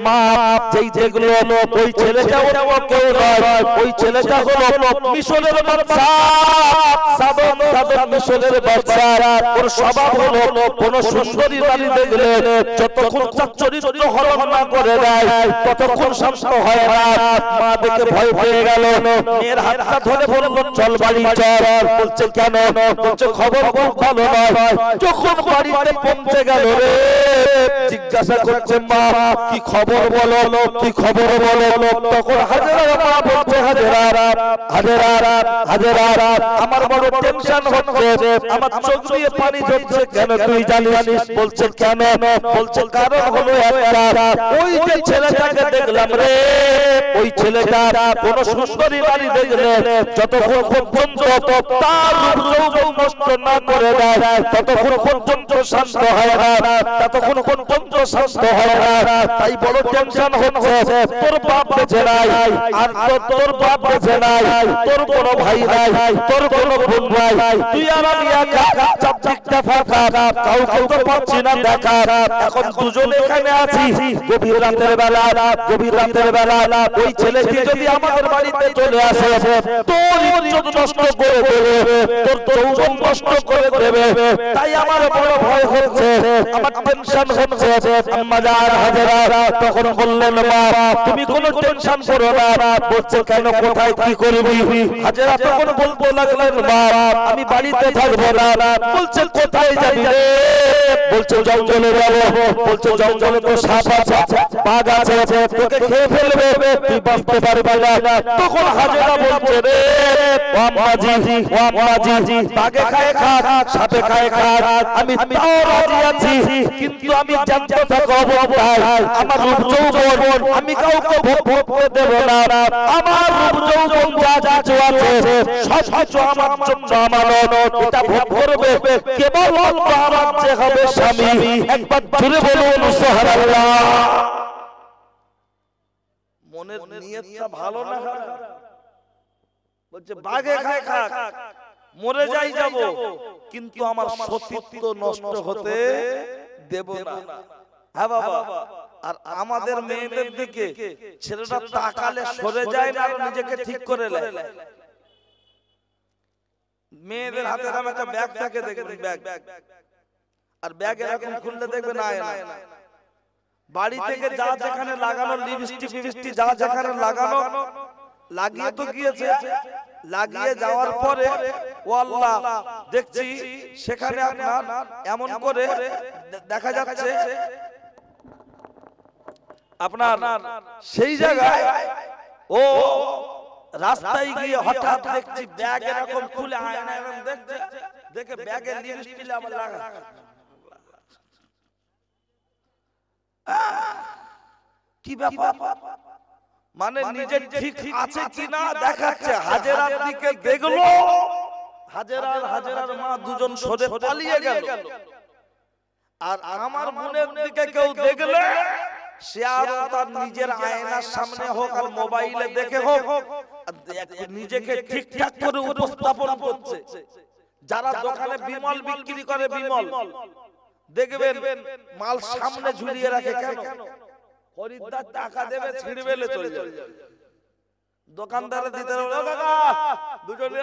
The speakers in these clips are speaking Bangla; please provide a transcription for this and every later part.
মা যেই যেগুলো ওই ছেলেটা অন্য কেউ নয়, ওই ছেলেটা হলো মিশরের বাদশা, সাদত মিশরের বাদশা। ওর স্বভাব হলো কোন সুন্দরী নারী দেখলে যতক্ষণ তার চরিত্র হরণ না করে দেয় ততক্ষণ শান্ত হয় না। মা দেখে ভয় পেয়ে গেল, মেয়ের হাতটা ধরে বলল চল বাড়ি চল। বলছে কেন? বলছে খবর খুব ভালো নয়। যখন বাড়িতে পৌঁছে গেল রে জিজ্ঞাসা করছে মা কি খবর বলো, কি খবর বলো। তখন হাজেরা মা বলছে হাজেরা আমার বড় টেনশন হচ্ছে, আমার চোখ দিয়ে পানি ঝরছে। কেন তুই জানিস? বলছে কেন? বলছে কারণ হলো একটা, ওই যে ছেলেটাকে দেখলাম রে, ওই ছেলেটা কোন সুন্দরী নারী দেখলে যতক্ষণ পর্যন্ত তার রূপ যৌবন নষ্ট না করে দেয় ততক্ষণ পর্যন্ত শান্ত হয় না, ততক্ষণ পর্যন্ত শান্ত হয় না। তাই বড় টেনশন হচ্ছে, তোর বাপ বেঁচে নাই, আর তোর বাপ বেঁচে নাই, তোর কোনো ভাই নাই, তোর কোনো বোন নাই, তুই আর আমি একা, চারদিকটা ফাঁকা, কাউকে তো পাচ্ছি না দেখা। এখন দুজন এখানে আছি, গভীর রাতের বেলা ওই ছেলেটি যদি আমাদের বাড়িতে চলে আসে তোর ইজ্জত নষ্ট করে দেবে, তোর যৌবন নষ্ট করে দেবে। তাই আমার বড় ভয় হচ্ছে, আমার টেনশন হচ্ছে। আম্মা জান হাজেরা তখন বললেন মা তুমি কোনো টেনশন করো না। বলছে কেন, কোথায় কি করবি? হাজেরা তখন বলতে লাগলেন মা আমি বাড়িতে থাকবো না। বলছে কোথায় যাবি রে? বলছে জঙ্গলে যাবো। বলছে জঙ্গলে তো সাপ আছে, বাঘ আছে, তোকে খেয়ে ফেলবে, তুই বাঁচতে পারবি না। তখন হাজেরা বলছে রে ও আম্মাজি বাঘে খায় খাক, সাপে খায় খাক, আমি তাও রাজি আছি, কিন্তু আমি জানতে থাকবো আমার রূপ যৌবন আমি কাউকে ভোগ করে দেব না। আমার রূপ যৌবন যা কিছু আছে সব কিছু আমার জন্য আমানত, এটা ভোগ করবে কেবল আমার যে হবে স্বামী। একবার জুড়ে বলুন সুবহানাল্লাহ। মনের নিয়তটা ভালো না? বলছে বাঘে খায় খাক, মরে যাই যাব, কিন্তু আমার সতীত্ব নষ্ট হতে দেব না। হ্যাঁ বাবা। আর আমাদের মেয়েদের দিকে ছেলেটা তাকালে সরে যায় না, আর নিজেকে ঠিক করে নেয়। মেয়েদের হাতে একটা ব্যাগ থাকে, দেখবেন ব্যাগ, আর ব্যাগ এরকম খুললে দেখবেন আয়না। বাড়ি থেকে যা যেখানে লাগানো লিপস্টিক ফিপস্টিক যা যেখানে লাগানো লাগিয়ে তো গিয়েছে, লাগিয়ে যাওয়ার পরে ও আল্লাহ দেখছি সেখানে আপনার এমন করে দেখা যাচ্ছে আপনার সেই জায়গায় ও রাস্তায় গিয়ে হঠাৎ দেখছি ব্যাগ এরকম খুলে আয়না এরকম দেখছে, দেখে ব্যাগে লিপস্টিক আবার লাগা। কি ব্যাপার? মানে নিজে ঠিক আছে কিনা দেখাচ্ছে। হাজেরার দিকে দেখলো, হাজেরার মা দুজন সরে পালিয়ে গেল। আর আমার বোনের দিকে কেউ দেখলে সে আর তার নিজের আয়নার সামনে হোক আর মোবাইলে দেখে হোক নিজেকে ঠিকঠাক করে উপস্থাপন করছে। যারা দোকানে বিমল বিক্রি করে, বিমল দেখবেন মাল সামনে ঝুলিয়ে রাখে। কেন? খরিদ্দার টাকা দেবে, ছিঁড়ে ফেলে চলে যাবে। দোকানদারে দিতে হবে কাকা দুজনে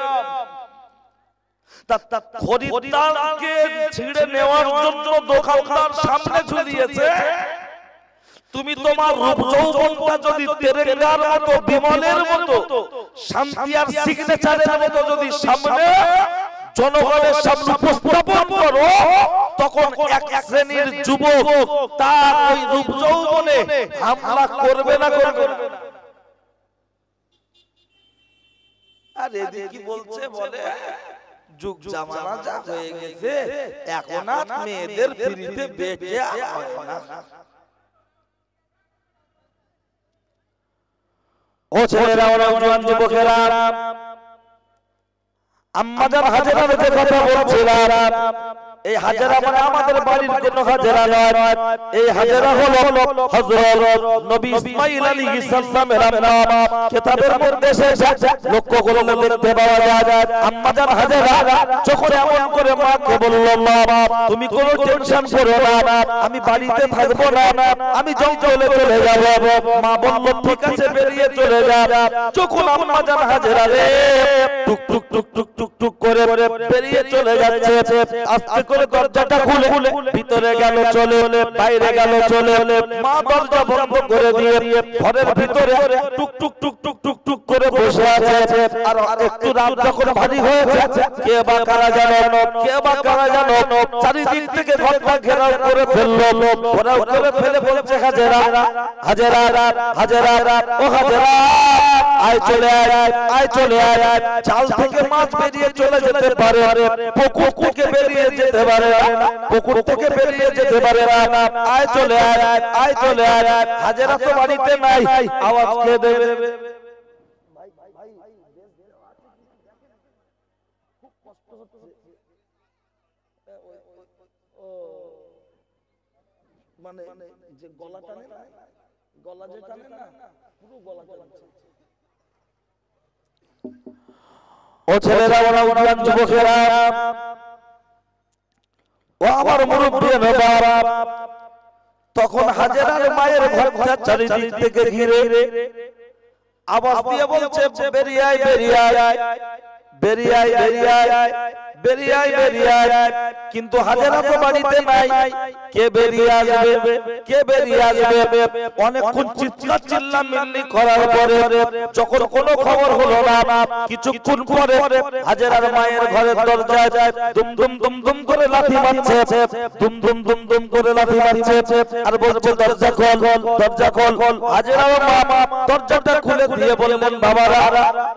খরিদ্দারকে ছিঁড়ে নেওয়ার জন্য দোকানদার সামনে ঝুলিয়েছে। তুমি তোমার রূপ যৌবনটা যদি তেরেঙ্গার মতো, বিমলের মতো, শান্তি আর সিগনেচারের মতো যদি সামনে জনগণের সামনে উপস্থাপন করো, তখন এক শ্রেণীর যুবক তার ওই রূপ যৌবনে হামলা করবে না, করবে না। আর এদিকে কি বলছে? বলে যুগ জামানা যা হয়ে গেছে, এখন আর মেয়েদের ফ্রিতে বেঁচে হয় না। ও ছেলেরা, ওরা জওয়ান যুবকেরা, আম্মা জান হাজেরার যে কথা বলছিলাম এই হাজেরা মানে আমাদের বাড়ির কোনো হাজেরা নয়, এই হাজেরা হলো হযরত নবী ইসমাঈল আলাইহিস সালামের আম্মা। কিতাবের মধ্যে এসেছে, লক্ষ্য করলে দেখতে পাওয়া যায় আম্মা জান হাজেরা যখন এমন করে মাকে বলল, মা তুমি কোনো টেনশন করো না, আমি বাড়িতে থাকবো না, আমি জঙ্গলে চলে যাব। মা বলল ঠিক আছে বেরিয়ে চলে যা। যখন আম্মা জান হাজেরা রে টুক টুক টুক টুক টুক টুক করে বেরিয়ে চলে যাচ্ছে, আস্তে করে দরজাটা খুলে ভিতরে গেল চলে, বাইরে গেল চলে। মা দরজা বন্ধ করে দিয়ে ঘরের ভিতরে টুক টুক টুক টুক টুক টুক করে বসে আছে। আর একটু রাত যখন ভারী হয়েছে, কে বা কারা জানো, কে বা কারা জানো চারিদিক থেকে ঘরটা ঘেরাও করে ফেললো। ঘেরাও করে ফেলে বলছে হাজেরা হাজেরা হাজেরা ও হাজেরা আয় চলে আয়, আয় চলে আয়। জাল থেকে মাছ বেরিয়ে চলে যেতে পারে, পুকুর থেকে বেরিয়ে যেতে পারে না, পুকুর থেকে বেরিয়ে যেতে পারে না। আয় চলে আয়, আয় চলে আয়। হাজেরা তো বাড়িতে নাই, আওয়াজ কে দেবে? মানে যে গলা টানে না, গলা যে টানে না, পুরো গলা টানছে। ও ছেলেরা, ওরা উদ্যান যুবকেরা, ও আমার মুরব্বিয়ান বাবা, তখন হাজেরার মায়ের ঘরটা চারিদিক থেকে ঘিরে আওয়াজ দিয়ে বলছে বেরিয়ে আয়, বেরিয়ে আয়, বেরিয়ে আয়, বেরিয়ে আয়, বেরিয়ে আয়, বেরিয়ে আয়। কিন্তু হাজেরা তো বাড়িতে নাই, কে বেরিয়ে আসবে, কে বেরিয়ে আসবে? অনেকক্ষণ চিৎকার চিল্লামিল্লি করার পরে যখন কোনো খবর হলো না, কিছুক্ষণ পরে হাজেরার মায়ের ঘরের দরজায় দুম দুম দুম দুম করে লাথি মারছে, দুম দুম দুম দুম করে লাথি মারছে আর বলছে দরজা খোল, দরজা খোল। হাজেরার মা দরজাটা খুলে দিয়ে বললেন, বাবারা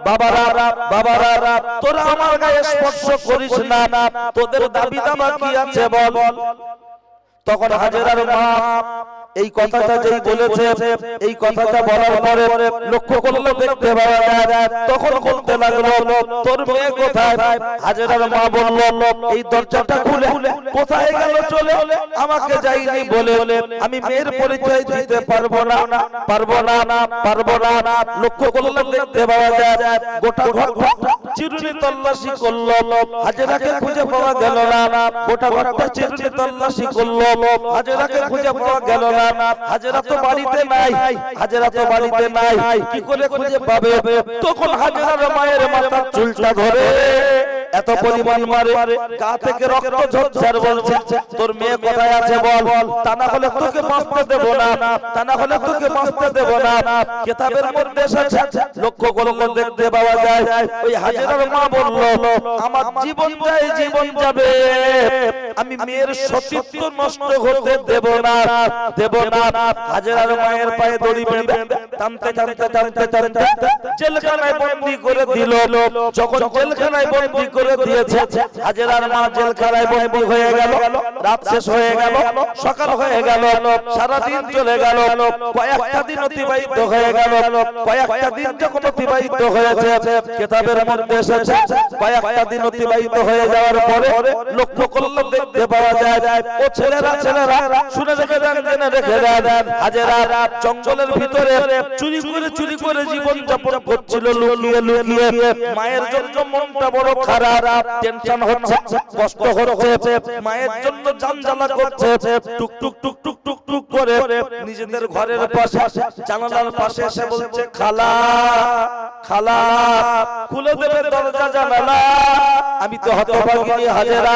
বাবারা বাবারা, তোরা আমার গায়ে স্পর্শ করিস না, তোদের দাবি দাবা কি আছে বল। তখন হাজেরার মা এই কথাটা যেই বলেছে, এই কথাটা বলার পরে লক্ষ্য করলে দেখতে পাওয়া যায় তখন বলতে লাগলো, তোর মেয়ে কোথায়? হাজেরার মা বলল, এই দরজাটা খুলে কোথায় গেল চলে, আমাকে যাইনি বলে আমি মেয়ের পরিচয় দিতে পারবো না, পারবো না, পারবো না। লক্ষ্য করলে দেখতে পাওয়া যায় গোটা ঘরটা চিরুনি তল্লাশি করলো, হাজেরাকে খুঁজে পাওয়া গেল না। গোটা ঘরটা চিরুনি তল্লাশি করলো, হাজেরাকে খুঁজে পাওয়া গেল না। হাজেরা তো বাড়িতে নাই, হাজেরা তো বাড়িতে নাই, কি করে খুঁজে পাবে? তখন হাজেরার মায়ের মাথার চুলটা ধরে এত পরিমাণ মারে, গা থেকে রক্ত ঝরঝর। বলছে তোর মেয়ে কোথায় আছে বল, তা না হলে তোকে বাঁচতে দেব না, তা না হলে তোকে বাঁচতে দেব না। কিতাবের মধ্যে এসেছে, লক্ষ্য করলে দেখতে পাওয়া যায় ওই হাজেরার মা বলল, আমার জীবন যায়, জীবন যাবে, আমি মেয়ের সতীত্ব নষ্ট হতে দেব না, দেব না। হাজেরার মায়ের পায়ে দড়ি বেঁধে টানতে টানতে টানতে টানতে জেলখানায় বন্দী করে দিল। যখন জেলখানায় বন্দী করে দিয়েছে, হাজেরার মা জেলখানায় বন্দী হয়ে গেল। রাত শেষ হয়ে গেল, সকাল হয়ে গেল, সারা দিন চলে গেল, কয়েকটা দিন অতিবাহিত হয়ে গেল। কয়েকটা দিন যখন অতিবাহিত হয়েছে, কিতাবের মধ্যে এসেছে কয়েকটা দিন অতিবাহিত হয়ে যাওয়ার পরে লক্ষ্য করলে দেখতে পাওয়া যায় ও ছেলেরা, ছেলেরা শুনে রেখে দেন, জেনে রেখে দেন, হাজেরা জঙ্গলের ভিতরে চুরি করে জীবন যাপন করছিল লুকিয়ে লুকিয়ে। মায়ের জন্য মনটা বড় খারাপ, টেনশন হচ্ছে, কষ্ট হচ্ছে, মায়ের জন্য জানজালা করছে। টুক টুক টুক টুক টুক টুক করে নিজেদের ঘরের পাশে জানালার পাশে এসে বলছে, খালা খালা খুলে দেবে দরজা জানালা, আমি তো হতভাগিনী হাজেরা,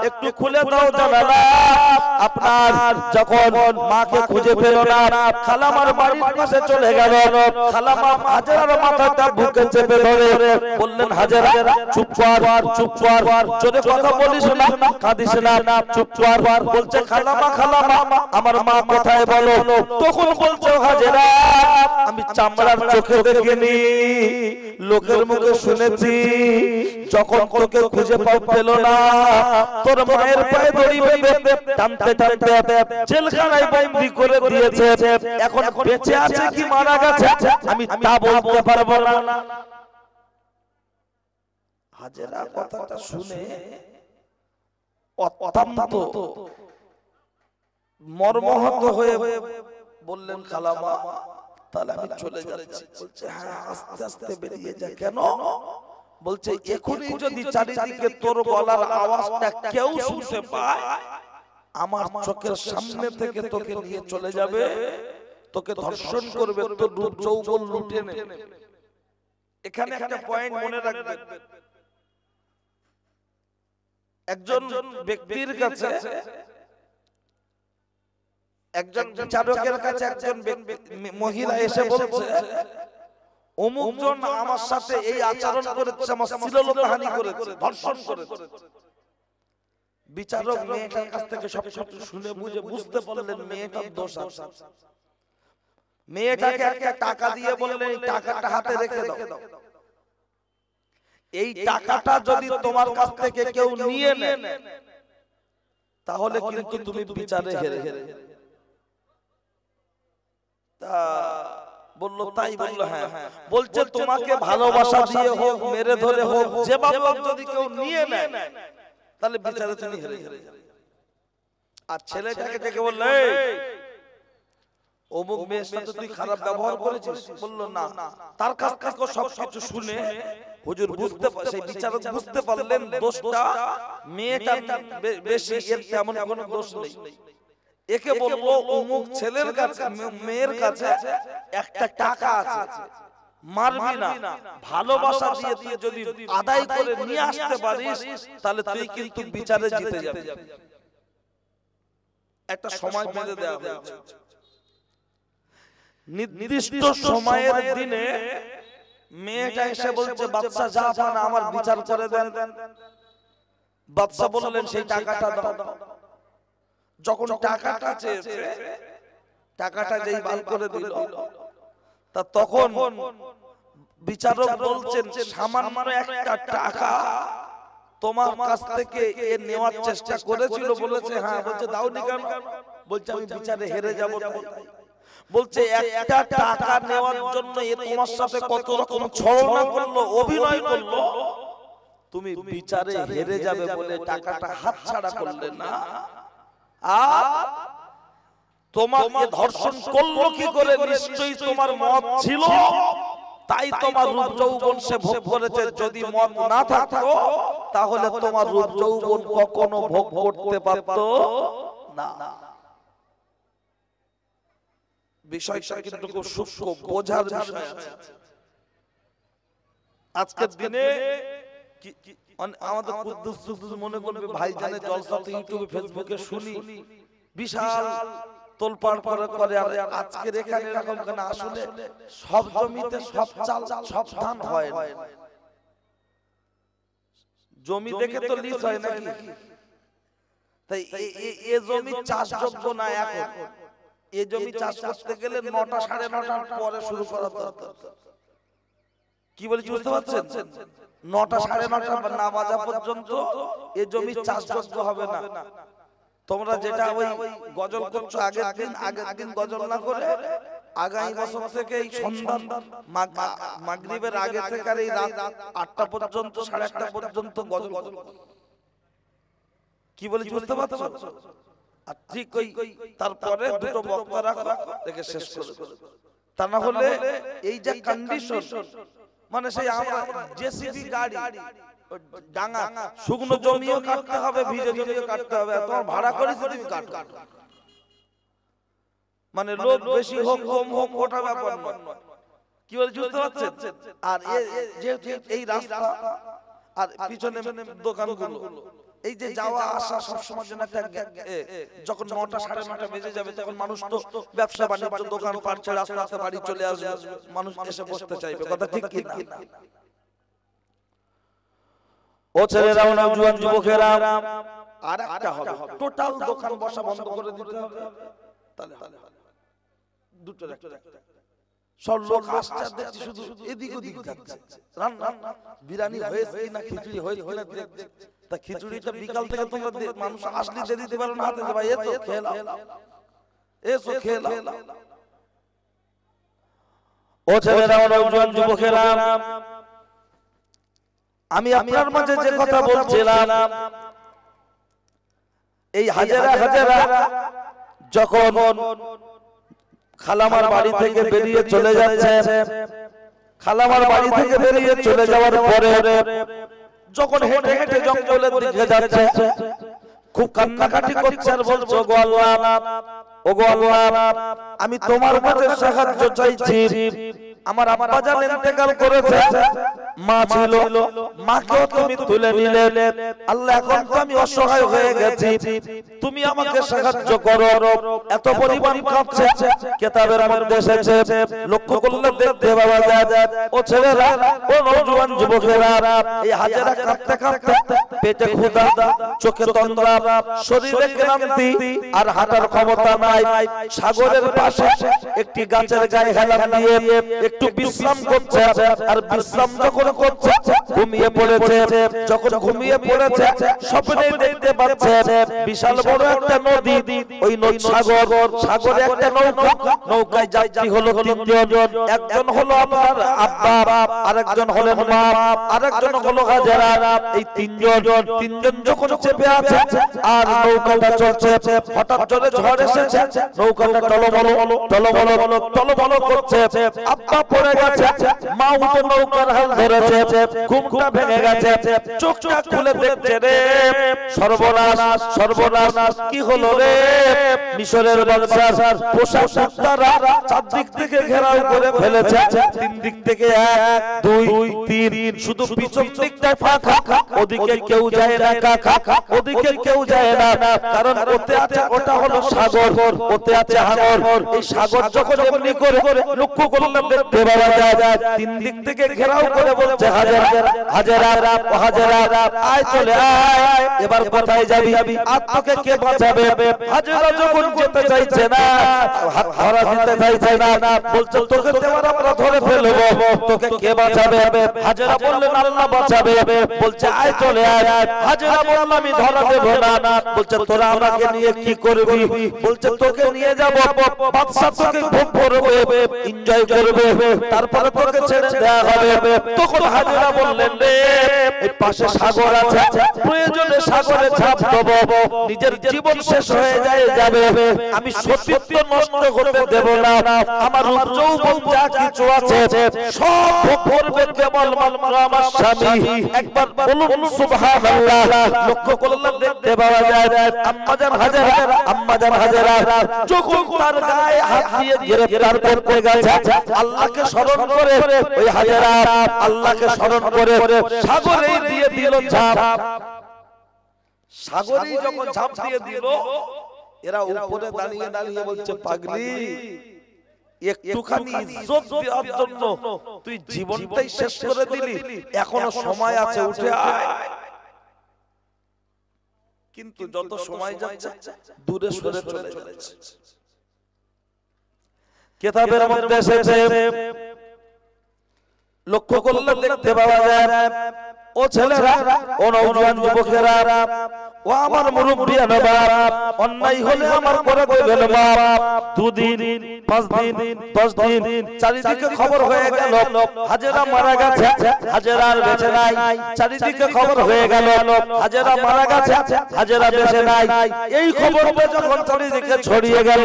একটু খুলে দাও জানালা। আপনার যখন মাকে খুঁজে পেল না, খালামার বাড়ির পাশে চলে গেল। খালামা হাজেরার মাথাটা বুকে চেপে ধরে বললেন, হাজেরা চুপ কর, চুপ কর, জোরে কথা বলিস না, কাঁদিস না, চুপ কর। বলছে, খালামা খালামা আমার মা কোথায় বলো? তখন বলছে, হাজেরা আমি চামড়ার চোখে দেখিনি, লোকের মুখে শুনেছি, যখন তোকে খুঁজে পেল না, তোর মায়ের পায়ে দড়ি বেঁধে টানতে টানতে জেলখানায় বন্দী করে দিয়েছে। এখন বেঁচে আছে কি মারা গেছে আমি তা বলতে পারবো না। হাজেরা কথাটা শুনে অত্যন্ত মর্মাহত হয়ে বললেন, খালামা তাহলে আমি চলে যাচ্ছি। বলছে হ্যাঁ আস্তে আস্তে বেরিয়ে যা। কেন? বলছে এখনই যদি চারিদিকে তোর গলার আওয়াজটা কেউ শুনতে পায়, আমার চোখের সামনে থেকে তোকে নিয়ে চলে যাবে, তোকে ধর্ষণ করবে, তোর রূপ যৌবন লুটে নেবে। এখানে একটা পয়েন্ট মনে রাখবেন, একজন ব্যক্তির কাছে, একজন বিচারকের কাছে একজন মহিলা এসে বলছে, অমুক জন আমার সাথে এই আচরণ করেছে, আমার শ্লীলতাহানি করেছে, ধর্ষণ করেছে। বিচারক মেয়েটার কাছ থেকে সবকিছু শুনে বুঝে বুঝতে পারলেন মেয়েটার দোষ আছে। মেয়েটাকে একটা টাকা দিয়ে বললেন, এই টাকাটা হাতে রেখে দাও, এই টাকাটা যদি তোমার কাছ থেকে কেউ নিয়ে নেয় তাহলে কিন্তু তুমি বিচারে হেরে যাবে। তা বললো তাই? বললো হ্যাঁ। বলছে তোমাকে ভালোবাসা দিয়ে হোক, মেরে ধরে হোক, যেভাবে যদি কেউ নিয়ে নেয় তাহলে বিচারে তুমি হেরে যাবে। আর ছেলেটাকে ডেকে বললে, অমুক মেয়ের সাথে তুই খারাপ ব্যবহার করেছিস? বললো না। তার কাছ থেকে সবকিছু শুনে হুজুর বুঝতে, সেই বিচারক বুঝতে পারলেন দোষটা মেয়েটা বেশি, এর তেমন কোনো দোষ নেই। একে বলবো অমুক ছেলের কাছে, মেয়ের কাছে একটা টাকা আছে, মারবি না, ভালোবাসা দিয়ে তুই যদি আদায় করে নিয়ে আসতে পারিস তাহলে তুই কিন্তু বিচারে জিতে যাবি। একটা সময় বেঁধে দেওয়া হয়েছে, নির্দিষ্ট সময়ের দিনে মেয়েটা এসে বলছে, বাদশা যা পান আমার বিচার করে দেন। বাদশা বললেন সেই টাকাটা দাও। যখন টাকাটা চেয়েছে, টাকাটা যেই বার করে দিল, তা তখন বিচারক বলছেন সামান্য একটা টাকা তোমার কাছ থেকে এ নেওয়ার চেষ্টা করেছিল। বলেছে হ্যাঁ। বলছে দাওনি কেন? বলছে আমি বিচারে হেরে যাব। বলছে একটা টাকা নেওয়ার জন্য এ তোমার সাথে কত রকম ছলনা করলো, অভিনয় করলো, তুমি বিচারে হেরে যাবে বলে টাকাটা হাতছাড়া করলে না। আর তোমাকে ধর্ষণ করলো কি করে? নিশ্চয়ই তোমার মত ছিল, তাই তোমার রূপ যৌবন সে ভোগ করেছে। যদি মত না থাকতো তাহলে তোমার রূপ যৌবন কখনো ভোগ করতে পারতো না। বিষয়টা কিন্তু খুব সূক্ষ্ম, বোঝার বিষয় আছে। আজকের দিনে আমাদের কুদ্দুস মনে করবে ভাইজানের জলসাতে ইউটিউবে ফেসবুকে শুনি বিশাল তোলপাড় করে, আর আজকের এখানে এরকম কেন? আসলে সব জমিতে সব চাল সব ধান হয় না। জমি দেখে তো লিজ হয় নাকি? তাই এই জমি চাষযোগ্য না এখন। এই জমি চাষ করতে গেলে 9টা 9:30টার পরে শুরু করা দরকার। কি বলছি বুঝতে পারছেন? 9টা 9:30 না বাজা পর্যন্ত এই জমি চাষযোগ্য হবে না। তোমরা যেটা ওই গজল করছো আগের দিন গজল না করে আগামী বছর থেকে এই সন্ধ্যা মাগরিবের আগে থেকে আর এই রাত 8টা পর্যন্ত 8:30 পর্যন্ত গজল। কি বলছি বুঝতে পারছো? আর ঠিক ওই তারপরে দুটো বক্তা রাখো, রেখে শেষ করে। তা না হলে এই যে কন্ডিশন, মানে সেই আমরা জেসিবি গাড়ি ডাঙা শুকনো জমিও কাটতে হবে, ভিজে জমিও কাটতে হবে, তোমার ভাড়া করেছি তুমি কাটো। মানে লোক বেশি হোক কম হোক ওটা ব্যাপার নয়। কি বলছি বুঝতে পারছেন? আর যেহেতু এই রাস্তা আর পিছনে দোকানগুলো, এই যে যাওয়া আসা সবসময় জন্য একটা, যখন 9টা 9:30 বেজে যাবে তখন মানুষ তো ব্যবসা বাণিজ্য দোকান পাট ছেড়ে রাস্তাতে বাড়ি চলে আসবে, মানুষ এসে বসতে চাইবে। কথা ঠিক কি না? ও ছেলেরা, নওজোয়ান যুবকেরা, আর একটা হবে, টোটাল দোকান বসা বন্ধ করে দিতে হবে। তাহলে দুটো একটা সব লোক আসছে, দেখছি শুধু এদিক ওদিক যাচ্ছে। রান্না বিরিয়ানি হয়েছে কিনা, খিচুড়ি হয়েছে কিনা দেখছে। তা খিচুড়িটা বিকাল থেকে তোমরা মানুষ আসলে দিয়ে দিতে পারো না হাতে, যে ভাই এসো খেয়ে নাও, এসো খেয়ে নাও। ও ছেলেরা, নওজোয়ান যুবকেরা, আমি আপনার মাঝে যে কথা বলছিলাম, এই হাজেরা হাজেরা যখন খালামার বাড়ি থেকে বেরিয়ে চলে যাচ্ছে, খালামার বাড়ি থেকে বেরিয়ে চলে যাওয়ার পরে যখন হেঁটে হেঁটে জঙ্গলের দিকে যাচ্ছে, খুব কান্নাকাটি করছে আর বলছে, ওগো আল্লাহ, ওগো আল্লাহ, আমি তোমার কাছে সাহায্য চাইছি। আমার আব্বা জান ইন্তেকাল করেছে, মা ছিল, মাকেও তুমি তুলে নিলে। আল্লাহ, এখন তো আমি অসহায় হয়ে গেছি, তুমি আমাকে সাহায্য করো। এত পরিমাণ কাঁদছে। কিতাবের মধ্যে এসেছে, লক্ষ্য করলে দেখতে পাওয়া যায়, ও ছেলেরা, ও নওজোয়ান যুবকেরা, এই হাজেরা কাঁদতে কাঁদতে পেটে ক্ষুধা, চোখে তন্দ্রা, শরীরে ক্লান্তি আর হাঁটার ক্ষমতা নাই, সাগরের পাশে একটি গাছের গায়ে হেলান দিয়ে একটু বিশ্রাম করছে। আর বিশ্রাম যখন করছে ঘুমিয়ে পড়েছে। যখন ঘুমিয়ে পড়েছে স্বপ্নে দেখতে পাচ্ছে বিশাল বড় একটা নদী, ওই নদী সাগর, সাগরে একটা নৌকা, নৌকায় যাত্রী হলো তিনজন। একজন হলো আপনার আব্বা, আরেকজন হলেন মা, আরেকজন হলো হাজেরা। এই তিনজন যখন চেপে আছে আর নৌকাটা চলছে, হঠাৎ জোরে ঝড় এসেছে, নৌকাটা টলমল করছে। আব্বা পড়ে গেছে, মা উঠে নৌকার হাল ধরেছে, ঘুমটা ভেঙে গেছে, চোখটা খুলে দেখছে, রে সর্বনাশ, সর্বনাশ, কি হলো রে? মিশরের বাদশার পোশাক তারা চারদিক থেকে ঘেরাও করে ফেলেছে, তিন দিক থেকে 1 2 3, শুধু পিছন দিকটায় ফাঁকা, ওদিকে কেউ যায় না, ওদিকে কেউ যায় না, কারণ ওতে আছে, ওটা হলো সাগর, ওতে আছে হাঙর। এই সাগর যখন এমনি করে লক্ষ্য করলাম দেখতে পাওয়া যায়, তিন দিক থেকে ঘেরাও করে বলছে, হাজেরা, হাজেরা, হাজেরা, আয় চলে আয়, এবার কোথায় যাবি? আর তোকে কে বাঁচাবে? হাজেরা যখন যেতে চাইছে না, হাত ধরা দিতে চাইছে না, বলছে, তোকে আমরা ধরে ফেলবো, তোকে কে বাঁচাবে? হাজেরা বললেন, আল্লাহ বাঁচাবে। বলছে, আয় চলে আয়। হাজেরা বলল, আমি ধরা দেব না। বলছে, তোরা আমাকে নিয়ে কি করবি? বলছে, তোকে নিয়ে যাব, বাদশা তোকে ভোগ করবে, এনজয় করবে, তারপরে তোকে ছেড়ে দেওয়া হবে। তখন হাজেরা বললেন, রে এই পাশে সাগর আছে, প্রয়োজনে সাগরে ঝাঁপ দেবো, নিজের জীবন শেষ হয়ে যাবে, আমি সতীত্ব নষ্ট করতে দেব না। আমার রূপ যৌবন যা কিছু আছে সব ভোগ করবে কেবল মাত্র আমার স্বামী। একবার বলুন সুবহানাল্লাহ। লক্ষ্য করলাম দেখতে পাওয়া যায়, আম্মাজান হাজেরা, আম্মাজান হাজেরা যখন তার গায়ে হাত দিয়ে গ্রেফতার করতে গেছে, আল্লাহকে স্মরণ করে ওই হাজেরা আল্লাহকে স্মরণ করে সাগরেই দিয়ে দিল ঝাঁপ। সাগরেই যখন ঝাঁপ দিয়ে দিল, এরা উপরে দাঁড়িয়ে দাঁড়িয়ে বলছে, পাগলি, একটুখানি ইজ্জত দেওয়ার জন্য তুই জীবনটাই শেষ করে দিলি, এখনো সময় আছে, উঠে আয়। কিন্তু যত সময় যাচ্ছে দূরে সরে চলে যাচ্ছে। কিতাবের মধ্যে এসেছে, লক্ষ্য করলে দেখতে পাওয়া যায়, ও ছেলেরা, ও নওজোয়ান যুবকেরা, ও আমার মুরব্বিয়ান বাপ, অন্যায় হলে আমার করে দেবেন বাপ। 2 দিন 5 দিন 10 দিন চারিদিকে খবর হয়ে গেল হাজেরা মারা গেছে, হাজেরা আর বেঁচে নাই। চারিদিকে খবর হয়ে গেল হাজেরা মারা গেছে, হাজেরা বেঁচে নাই। এই খবরটা যখন চারিদিকে ছড়িয়ে গেল,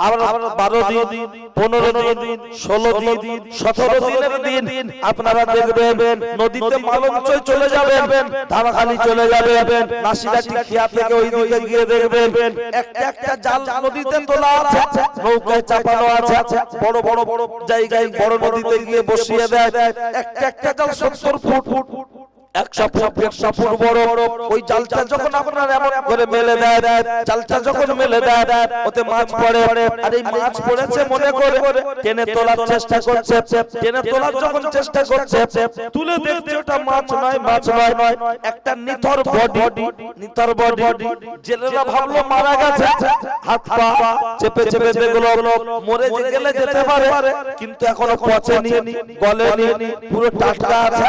আর 12 দিন 15 দিন 16 দিন 17 দিনের দিন আপনারা দেখবেন নদীতে মালঞ্চয় চলে যাবেন, ধারাখালি চলে যাবেন, নাসিরাটি খিয়া থেকে ওই দিকে গিয়ে দেখবেন একটা একটা জাল নদীতে তোলা আছে, নৌকায় চাপানো আছে, বড় বড় জায়গায় বড় নদীতে গিয়ে বসিয়ে দেয়। একটা একটা জাল 70 ফুট 100 ফুট 150 ফুট বড়। ওই জালটা যখন আপনারা এমন করে মেলে দেয়, জালটা যখন মেলে দেয় ওতে মাছ পড়ে, আর এই মাছ পড়েছে মনে করে টেনে তোলার চেষ্টা করছে, টেনে তোলার যখন চেষ্টা করছে, তুলে দেখছে ওটা মাছ নয়, মাছ নয়, একটা নিথর বডি, নিথর বডি। জেলেরা ভাবলো মারা গেছে, হাত পা চেপে চেপে দেখলো মরে গেলে যেতে পারে, কিন্তু এখনো পচেনি, গলেনি, পুরো টাটকা আছে,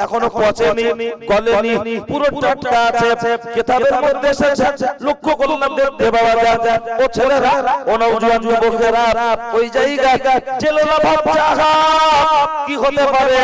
এখনো পচেনি, গলেনি, পুরো টাটকা আছে। কিতাবের মধ্যে এসেছে, লক্ষ্য করলাম দেখতে পাওয়া যায়, ও ছেলেরা, ও নওজোয়ান যুবকেরা, ওই জায়গায় জেলেরা ভাবছে, আহা কি হতে পারে।